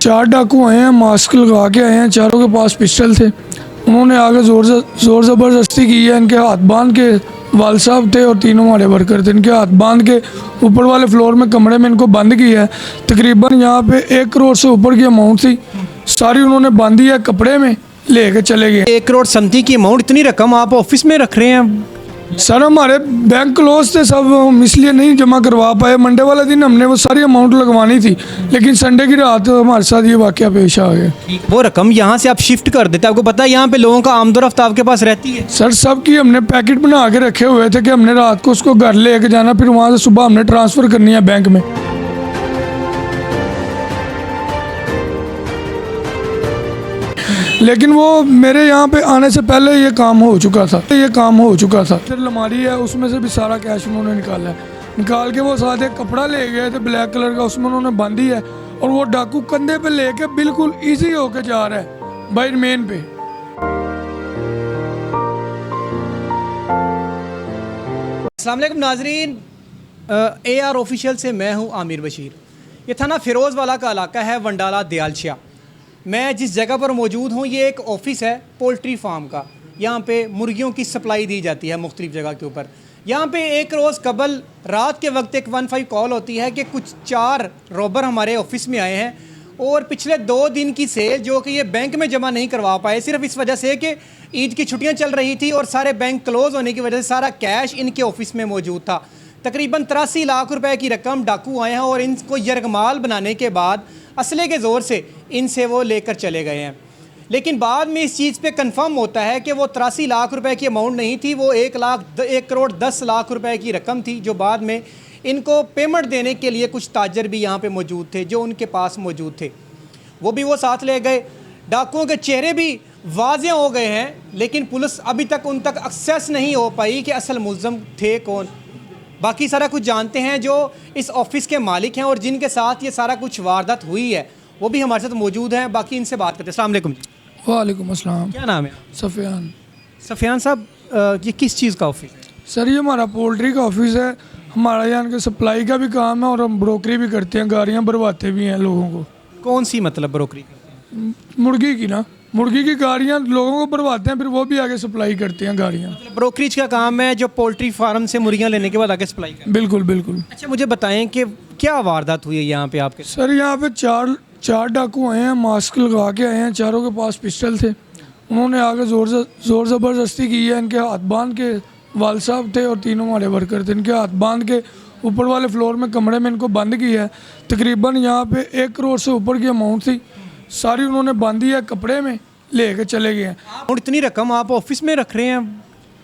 चार डाकू आए हैं, मास्क लगा के आए हैं, चारों के पास पिस्टल थे। उन्होंने आगे जोर ज़बरदस्ती की है। इनके हाथ बांध के वाल साहब थे और तीनों हमारे वर्कर थे, इनके हाथ बांध के ऊपर वाले फ्लोर में कमरे में इनको बंद किया है। तकरीबन यहाँ पे 1 करोड़ से ऊपर की अमाउंट थी, सारी उन्होंने बांधी है, कपड़े में लेके चले गए। 1 करोड़ समथिंग की अमाउंट, इतनी रकम आप ऑफिस में रख रहे हैं? सर हमारे बैंक क्लोज थे सब, हम इसलिए नहीं जमा करवा पाए। मंडे वाले दिन हमने वो सारी अमाउंट लगवानी थी, लेकिन संडे की रात हमारे साथ ये वाकया पेश आ गया। वो रकम यहाँ से आप शिफ्ट कर देते, आपको पता है यहाँ पे लोगों का आमदोरफ्त आपके पास रहती है। सर सब की हमने पैकेट बना के रखे हुए थे कि हमने रात को उसको घर लेके जाना, फिर वहाँ से सुबह हमने ट्रांसफ़र करनी है बैंक में। लेकिन वो मेरे यहाँ पे आने से पहले ये काम हो चुका था, फिर अलमारी है उसमें से भी सारा कैश उन्होंने निकाला है। निकाल के वो साथ एक कपड़ा ले गए थे ब्लैक कलर का, उसमें उन्होंने बांधी है और वो डाकू कंधे पे लेके बिल्कुल इजी होके जा रहा है बाई मेन पे। अस्सलाम वालेकुम नाजरीन, AR ऑफिशियल से मैं हूँ आमिर बशीर। ये थाना फिरोज़ वाला का इलाका है, वंडाला दयालशिया। मैं जिस जगह पर मौजूद हूँ ये एक ऑफ़िस है पोल्ट्री फार्म का। यहाँ पे मुर्गियों की सप्लाई दी जाती है मुख्तलिफ़ जगह के ऊपर। यहाँ पे एक रोज़ कबल रात के वक्त एक 15 कॉल होती है कि कुछ 4 रॉबर हमारे ऑफिस में आए हैं और पिछले 2 दिन की सेल जो कि ये बैंक में जमा नहीं करवा पाए, सिर्फ इस वजह से कि ईद की छुट्टियाँ चल रही थी और सारे बैंक क्लोज़ होने की वजह से सारा कैश इनके ऑफिस में मौजूद था। तकरीबन 83 लाख रुपए की रकम डाकू आए हैं और इनको यरगमाल बनाने के बाद असले के ज़ोर से इनसे वो लेकर चले गए हैं। लेकिन बाद में इस चीज़ पे कंफर्म होता है कि वो 83 लाख रुपए की अमाउंट नहीं थी, वो 1 करोड़ 10 लाख रुपए की रकम थी, जो बाद में इनको पेमेंट देने के लिए कुछ ताजर भी यहाँ पे मौजूद थे जो उनके पास मौजूद थे, वो साथ ले गए। डाकुओं के चेहरे भी वाज़ेह हो गए हैं, लेकिन पुलिस अभी तक उन तक एक्सेस नहीं हो पाई कि असल मुल्ज़िम थे कौन। बाकी सारा कुछ जानते हैं जो इस ऑफ़िस के मालिक हैं और जिनके साथ ये सारा कुछ वारदात हुई है, वो भी हमारे साथ मौजूद हैं। बाकी इनसे बात करते हैं। अस्सलाम वालेकुम। वालेकुम अस्सलाम। क्या नाम है? सफ़ियान साहब, ये किस चीज़ का ऑफिस है? सर ये हमारा पोल्ट्री का ऑफिस है। हमारा यहाँ के सप्लाई का भी काम है और हम ब्रोकरी भी करते हैं, गाड़ियाँ भरवाते भी हैं लोगों को। कौन सी मतलब ब्रोकरी? मुर्गी की ना, मुर्गी की गाड़ियाँ लोगों को भरवाते हैं, फिर वो भी आगे सप्लाई करते हैं गाड़ियाँ। मतलब ब्रोकरेज का काम है जो पोल्ट्री फार्म से मुर्गियाँ लेने के बाद आगे सप्लाई करते हैं? बिल्कुल बिल्कुल। अच्छा, मुझे बताएं कि क्या वारदात हुई है यहाँ पे आपके? सर यहाँ पे चार डाकू आए हैं, मास्क लगा के आए हैं, चारों के पास पिस्टल थे। उन्होंने आगे जोर ज़बरदस्ती की है। इनके हाथ बांध के वाल साहब थे और तीनों हमारे वर्कर थे, इनके हाथ बांध के ऊपर वाले फ्लोर में कमरे में इनको बंद किया है। तकरीबन यहाँ पे 1 करोड़ से ऊपर की अमाउंट थी, सारी उन्होंने बांधी है, कपड़े में लेके चले गए हैं। और इतनी रकम आप ऑफिस में रख रहे हैं?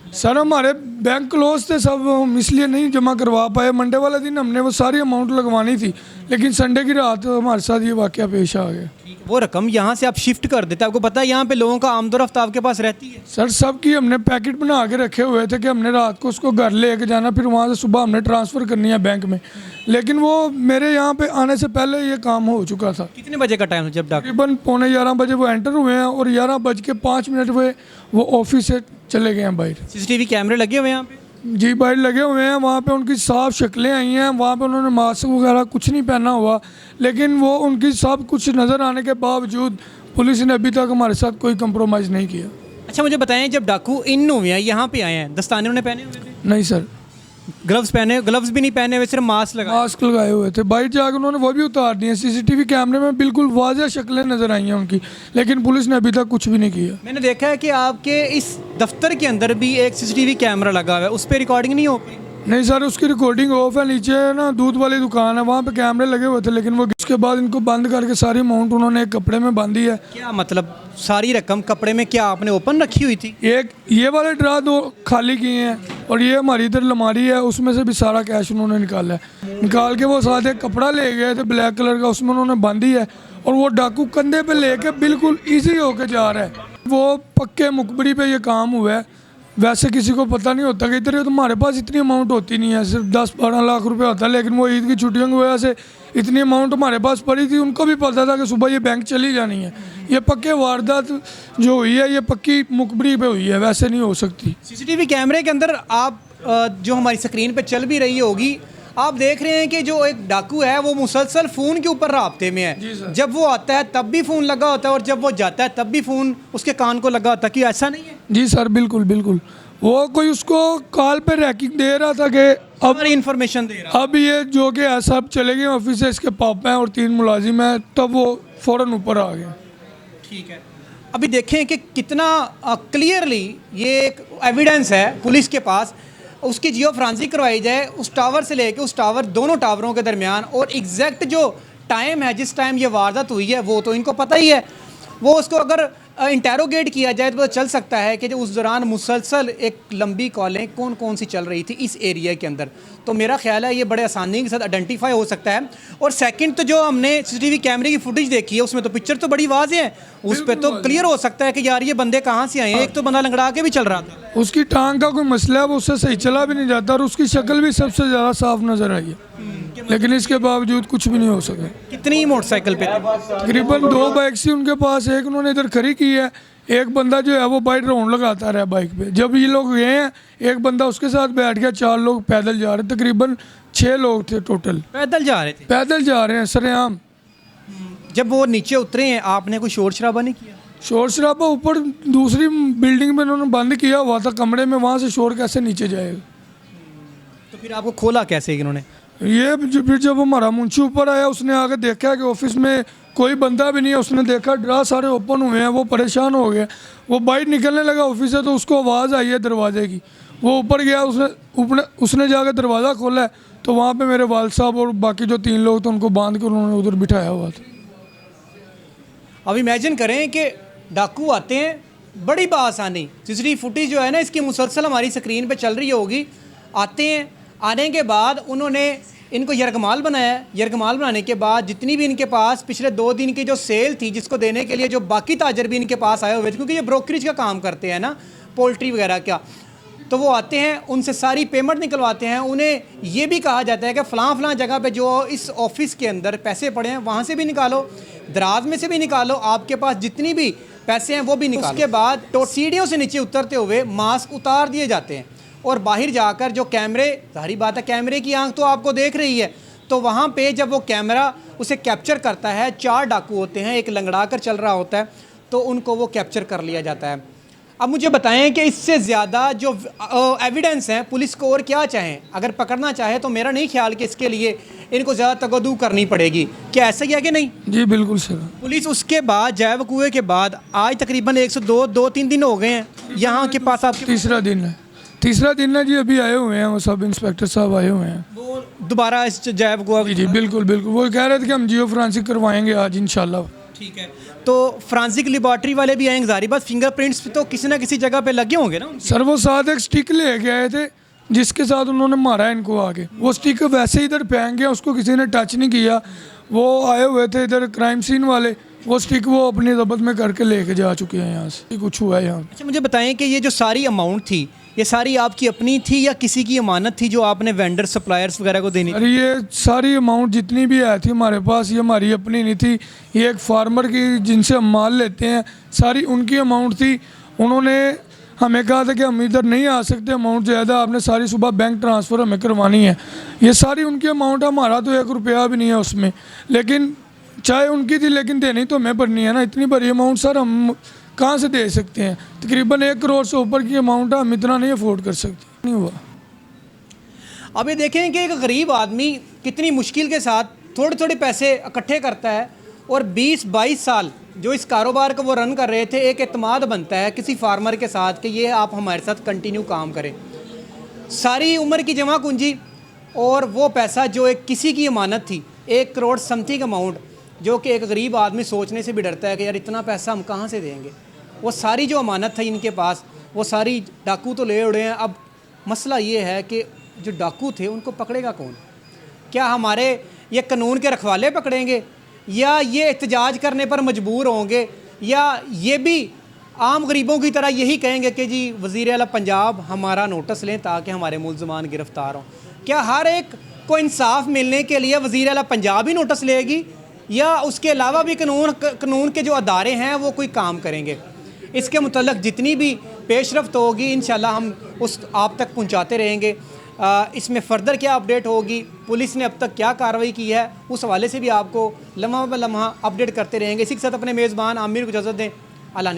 सर हमारे बैंक क्लोज थे सब, हम इसलिए नहीं जमा करवा पाए। मंडे वाले दिन हमने वो सारी अमाउंट लगवानी थी, लेकिन संडे की रात हमारे साथ ये वाकया पेश आ गया। वो रकम यहाँ से आप शिफ्ट कर देते, आपको पता है यहाँ पे लोगों का आमदोरफ्त आपके पास रहती है। सर सब की हमने पैकेट बना के रखे हुए थे कि हमने रात को उसको घर लेके जाना, फिर वहाँ से सुबह हमने ट्रांसफ़र करनी है बैंक में। लेकिन वो मेरे यहाँ पे आने से पहले ये काम हो चुका था। कितने बजे का टाइम था जब डाक? तकरीबन 11:15 बजे वो एंटर हुए हैं और 11:05 हुए वो ऑफिस से चले गए हैं बाहर। CCTV कैमरे लगे हुए हैं यहाँ पे? जी बाहर लगे हुए हैं, वहाँ पे उनकी साफ शक्लें आई हैं। वहाँ पे उन्होंने मास्क वगैरह कुछ नहीं पहना हुआ, लेकिन वो उनकी सब कुछ नज़र आने के बावजूद पुलिस ने अभी तक हमारे साथ कोई कंप्रोमाइज़ नहीं किया। अच्छा, मुझे बताएं, जब डाकू इन हुए हैं यहाँ पे आए हैं, दस्ताने उन्हें पहने हुए थे? नहीं सर, ग्लव्स भी नहीं पहने हुए, सिर्फ मास्क लगाए हुए थे। बाइट जाकर उन्होंने वो भी उतार दिए। CCTV कैमरे में बिल्कुल वाज़ेह शक्लें नज़र आई हैं उनकी, लेकिन पुलिस ने अभी तक कुछ भी नहीं किया। मैंने देखा है कि आपके इस दफ्तर के अंदर भी एक CCTV कैमरा लगा हुआ है, उस पर रिकॉर्डिंग नहीं हो पाई? नहीं सर, उसकी रिकॉर्डिंग ऑफ है। नीचे ना दूध वाली दुकान है, वहाँ पे कैमरे लगे हुए थे, लेकिन वो उसके बाद इनको बंद करके सारी अमाउंट उन्होंने एक कपड़े में बांधी है। क्या मतलब सारी रकम कपड़े में? क्या आपने ओपन रखी हुई थी? एक ये वाले ड्रा 2 खाली किए हैं और ये हमारी इधर अलमारी है, उसमें से भी सारा कैश उन्होंने निकाला है। निकाल के वो साथ एक कपड़ा ले गए थे ब्लैक कलर का, उसमें उन्होंने बांधी है और वो डाकू कंधे पे लेके बिल्कुल ईजी होके जा रहा है। वो पक्के मुखबरी पे ये काम हुआ है। वैसे किसी को पता नहीं होता कि इधर तो हमारे पास इतनी अमाउंट होती नहीं है, सिर्फ 10-12 लाख रुपए होता है, लेकिन वो ईद की छुट्टियों की वजह से इतनी अमाउंट हमारे पास पड़ी थी। उनको भी पता था कि सुबह ये बैंक चली जानी है। ये पक्के वारदात जो हुई है ये पक्की मुखबरी पे हुई है, वैसे नहीं हो सकती। CCTV कैमरे के अंदर आप जो हमारी स्क्रीन पे चल भी रही होगी, आप देख रहे हैं कि जो एक डाकू है वो मुसलसल फ़ोन के ऊपर राब्ते में जी है। सर। जब वो आता है तब भी फ़ोन लगा होता है और जब वो जाता है तब भी फ़ोन उसके कान को लगा होता है। कि ऐसा नहीं है? जी सर, बिल्कुल बिल्कुल। वो कोई उसको कॉल पे रैकिंग दे रहा था कि अब हमारी इन्फॉर्मेशन दे रहा है। अब ये जो कि ऐसा अब चले गए ऑफिस से, इसके पापा हैं और 3 मुलाजिम हैं, तब वो फ़ौरन ऊपर आ गए। ठीक है, अभी देखें कि कितना क्लियरली ये एक एविडेंस है पुलिस के पास। उसकी जियो फ्रांसिक करवाई जाए उस टावर से लेके उस टावर, दोनों टावरों के दरमियान, और एग्जैक्ट जो टाइम है जिस टाइम ये वारदात हुई है वो तो इनको पता ही है। वो उसको अगर इंटेरोगेट किया जाए तो पता चल सकता है कि जो उस दौरान मुसलसल एक लंबी कॉलें कौन कौन सी चल रही थी इस एरिया के अंदर। तो मेरा ख्याल है ये बड़े आसानी के साथ आइडेंटिफाई हो सकता है। और सेकंड तो जो हमने सीसीटीवी कैमरे की फुटेज देखी है उसमें तो पिक्चर तो बड़ी वाज़ेह है, उस पर तो क्लियर हो सकता है कि यार ये बंदे कहाँ से आए हैं। एक तो बंदा लंगड़ा के भी चल रहा था, उसकी टांग का कोई मसला है, वो उससे सही चला भी नहीं जाता और उसकी शक्ल भी सबसे ज़्यादा साफ नज़र आई है, लेकिन इसके बावजूद कुछ भी नहीं हो सका। कितनी मोटरसाइकिल पे थे? तकरीबन 2 बाइक थी उनके पास, एक उन्होंने इधर खड़ी की है, एक बंदा जो है वो बाइक राउंड लगाता रहा बाइक पे। जब ये लोग गए हैं एक बंदा उसके साथ बैठ गया, 4 लोग पैदल जा रहे, तकरीबन 6 लोग थे टोटल, पैदल जा रहे थे। पैदल जा रहे हैं सरेआम। जब वो नीचे उतरे हैं आपने कोई शोर शराबा नहीं किया? शोर शराबा ऊपर दूसरी बिल्डिंग में उन्होंने बंद किया हुआ था कमरे में, वहाँ से शोर कैसे नीचे जाएगा। तो फिर आपको खोला कैसे इन्होंने? ये फिर जब हमारा मुंशी ऊपर आया उसने आके देखा कि ऑफिस में कोई बंदा भी नहीं है, उसने देखा ड्रा सारे ओपन हुए हैं, वो परेशान हो गया, वो बाइक निकलने लगा ऑफिस से, तो उसको आवाज़ आई है दरवाजे की। वो ऊपर गया, उसने जाकर दरवाज़ा खोला है तो वहाँ पे मेरे वाल साहब और बाकी जो 3 लोग थे उनको बांध कर उन्होंने उधर बिठाया हुआ था। अब इमेजिन करें कि डाकू आते हैं बड़ी बासानी, सीसीटीवी फुटेज जो है ना इसकी मुसलसल हमारी स्क्रीन पे चल रही होगी। आते हैं, आने के बाद उन्होंने इनको यरगमाल बनाया। यरगमाल बनाने के बाद जितनी भी इनके पास पिछले 2 दिन की जो सेल थी जिसको देने के लिए जो बाकी ताजर भी इनके पास आए हुए थे, क्योंकि ये ब्रोकरेज का काम करते हैं ना पोल्ट्री वगैरह का, तो वो आते हैं उनसे सारी पेमेंट निकलवाते हैं। उन्हें ये भी कहा जाता है कि फ़लाँ जगह पे जो इस ऑफिस के अंदर पैसे पड़े हैं वहाँ से भी निकालो, दराज में से भी निकालो, आपके पास जितनी भी पैसे हैं वो भी निकालो। उसके बाद तो सीढ़ियों से नीचे उतरते हुए मास्क उतार दिए जाते हैं और बाहर जाकर जो कैमरे, जाहिर बात है कैमरे की आंख तो आपको देख रही है, तो वहाँ पे जब वो कैमरा उसे कैप्चर करता है, 4 डाकू होते हैं, एक लंगड़ा कर चल रहा होता है, तो उनको वो कैप्चर कर लिया जाता है। अब मुझे बताएं कि इससे ज़्यादा जो एविडेंस हैं पुलिस को और क्या चाहें, अगर पकड़ना चाहे तो मेरा नहीं ख्याल कि इसके लिए इनको ज़्यादा तगदू करनी पड़ेगी। क्या ऐसा ही है कि नहीं? जी बिल्कुल सर। पुलिस उसके बाद जैव कुएँ के बाद आज तकरीबन 102-3 दिन हो गए हैं यहाँ के पास। आपके तीसरा दिन है जी, अभी आए हुए हैं वो सब इंस्पेक्टर साहब आए हुए हैं। वो दोबारा इस जैव कुआ? जी बिल्कुल बिल्कुल, वो कह रहे थे कि हम जियो फ्रांसिक करवाएंगे आज इंशाल्लाह। ठीक है, तो फ्रांसिक लेबॉर्ट्री वाले भी आएंगे, जारी बात फिंगरप्रिंट्स तो किसी ना किसी जगह पे लगे होंगे ना? सर वो साथ एक स्टिक लेके आए थे जिसके साथ उन्होंने मारा इनको आगे, वो स्टिक वैसे इधर फेंक गया, उसको किसी ने टच नहीं किया। वो आए हुए थे इधर क्राइम सीन वाले, वो स्टिक वो अपनी जब्त में करके लेके जा चुके हैं यहाँ से। कुछ हुआ है यहाँ। अच्छा मुझे बताएं कि ये जो सारी अमाउंट थी ये सारी आपकी अपनी थी या किसी की अमानत थी जो आपने वेंडर सप्लायर्स वगैरह को देनी? अरे ये सारी अमाउंट जितनी भी आई थी हमारे पास, ये हमारी अपनी नहीं थी, ये एक फार्मर की जिनसे हम माल लेते हैं सारी उनकी अमाउंट थी। उन्होंने हमें कहा था कि हम इधर नहीं आ सकते, अमाउंट ज़्यादा, आपने सारी सुबह बैंक ट्रांसफ़र हमें करवानी है। ये सारी उनकी अमाउंट, हमारा तो 1 रुपया भी नहीं है उसमें, लेकिन चाहे उनकी थी लेकिन देनी तो हमें भरनी है ना। इतनी बड़ी अमाउंट सर हम कहाँ से दे सकते हैं? तकरीबन 1 करोड़ से ऊपर की अमाउंट है, हम इतना नहीं अफोर्ड कर सकते, नहीं हुआ। अब ये देखें कि एक गरीब आदमी कितनी मुश्किल के साथ थोड़े थोड़े पैसे इकट्ठे करता है और 20-22 साल जो इस कारोबार को वो रन कर रहे थे, एक एतमाद बनता है किसी फार्मर के साथ कि ये आप हमारे साथ कंटिन्यू काम करें। सारी उम्र की जमा पूंजी और वो पैसा जो एक किसी की अमानत थी, 1 करोड़ समथिंग अमाउंट, जो कि एक गरीब आदमी सोचने से भी डरता है कि यार इतना पैसा हम कहाँ से देंगे। वो सारी जो अमानत थी इनके पास वो सारी डाकू तो ले उड़े हैं। अब मसला ये है कि जो डाकू थे उनको पकड़ेगा कौन? क्या हमारे ये कानून के रखवाले पकड़ेंगे या ये एहतजाज करने पर मजबूर होंगे या ये भी आम गरीबों की तरह यही कहेंगे कि जी वज़ीर आला पंजाब हमारा नोटिस लें ताकि हमारे मुलजमान गिरफ़्तार हों? क्या हर एक को इंसाफ मिलने के लिए वज़ीर आला पंजाब ही नोटिस लेगी या उसके अलावा भी कानून के जो अदारे हैं वो कोई काम करेंगे? इसके मुतल्लिक़ जितनी भी पेशरफ्त होगी इंशाल्लाह हम उस आप तक पहुंचाते रहेंगे। इसमें फ़र्दर क्या अपडेट होगी, पुलिस ने अब तक क्या कार्रवाई की है, उस हवाले से भी आपको लम्हा ब लम्हा अपडेट करते रहेंगे। इसी के साथ अपने मेज़बान आमिर को इजाज़त दें। अल्लाह